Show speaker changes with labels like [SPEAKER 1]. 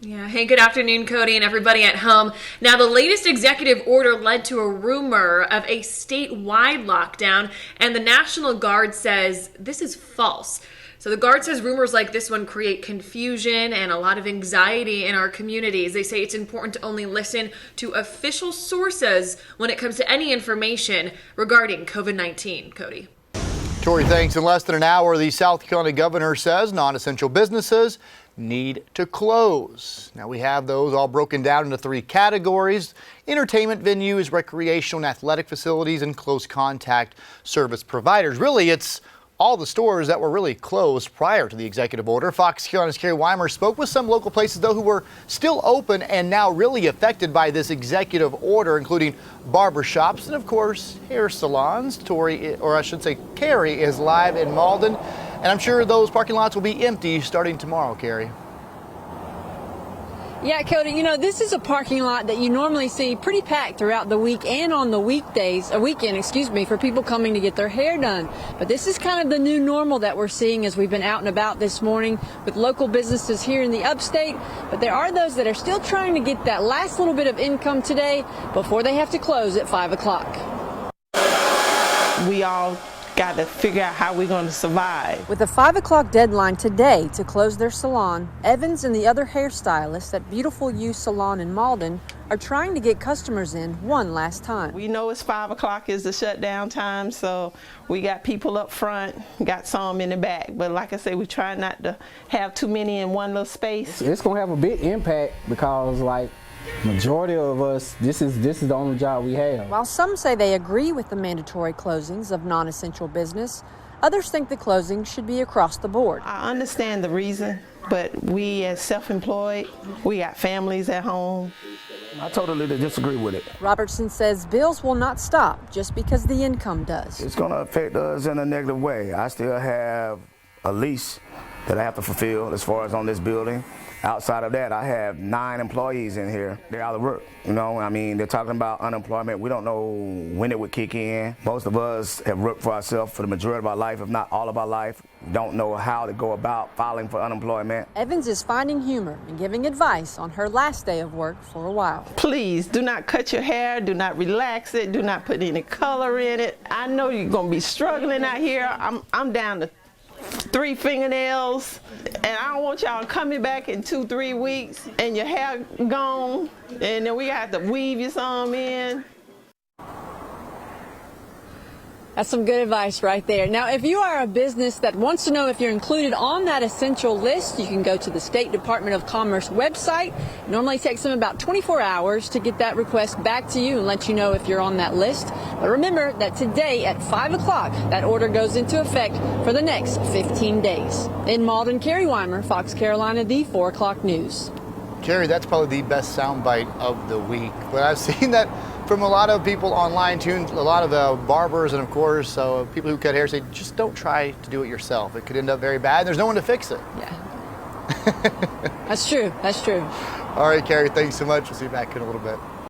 [SPEAKER 1] Yeah. Hey, good afternoon, Cody, and everybody at home. Now, the latest executive order led to a rumor of a statewide lockdown, and the National Guard says this is false. So the Guard says rumors like this one create confusion and a lot of anxiety in our communities. They say it's important to only listen to official sources when it comes to any information regarding COVID-19. Cody.
[SPEAKER 2] Tori, thanks. In less than an hour, the South Carolina governor says non-essential businesses need to close. Now, we have those all broken down into 3 categories: entertainment venues, recreational and athletic facilities, and close contact service providers. Really, it's all the stores that were really closed prior to the executive order. Fox Carolina's Carrie WEIMER spoke with some local places, though, who were still open and now really affected by this executive order, including barbershops and, of course, hair salons. Tori, or I should say Carrie, is live in Malden, and I'm sure those parking lots will be empty starting tomorrow, Carrie.
[SPEAKER 3] Yeah, Cody, you know, this is a parking lot that you normally see pretty packed throughout the week and on the weekend, for people coming to get their hair done. But this is kind of the new normal that we're seeing as we've been out and about this morning with local businesses here in the upstate. But there are those that are still trying to get that last little bit of income today before they have to close at 5 o'clock.
[SPEAKER 4] We all got to figure out how we're going to survive.
[SPEAKER 3] With a 5 o'clock deadline today to close their salon, Evans and the other hairstylists at Beautiful You Salon in Malden are trying to get customers in one last time.
[SPEAKER 4] We know it's 5 o'clock is the shutdown time, so we got people up front, got some in the back. But like I say, we try not to have too many in one little space.
[SPEAKER 5] It's going to have a big impact because, like, majority of us, this is the only job we have.
[SPEAKER 3] While some say they agree with the mandatory closings of non-essential business, others think the closing should be across the board.
[SPEAKER 4] I understand the reason, but we as self-employed, we got families at home.
[SPEAKER 6] I totally disagree with it.
[SPEAKER 3] Robertson says bills will not stop just because the income does.
[SPEAKER 6] It's going to affect us in a negative way. I still have a lease that I have to fulfill as far as on this building. Outside of that, I have 9 employees in here. They're out of work. You know, I mean, they're talking about unemployment. We don't know when it would kick in. Most of us have worked for ourselves for the majority of our life, if not all of our life. We don't know how to go about filing for unemployment.
[SPEAKER 3] Evans is finding humor and giving advice on her last day of work for a while.
[SPEAKER 4] Please do not cut your hair, do not relax it, do not put any color in it. I know you're going to be struggling out here. I'm down to 3 fingernails, and I don't want y'all coming back in 2-3 weeks and your hair gone, and then we have to weave you some in.
[SPEAKER 3] That's some good advice right there. Now, if you are a business that wants to know if you're included on that essential list, you can go to the State Department of Commerce website. It normally takes them about 24 hours to get that request back to you and let you know if you're on that list. But remember that today at 5 o'clock, that order goes into effect for the next 15 days. In Malden, Carrie WEIMER, Fox Carolina, the 4 o'clock news.
[SPEAKER 2] Carrie, that's probably the best soundbite of the week. But I've seen that from a lot of people online, too, a lot of barbers and, of course, people who cut hair say, just don't try to do it yourself. It could end up very bad. There's no one to fix it.
[SPEAKER 3] Yeah. That's true. That's true.
[SPEAKER 2] All right, Carrie, thanks so much. We'll see you back in a little bit.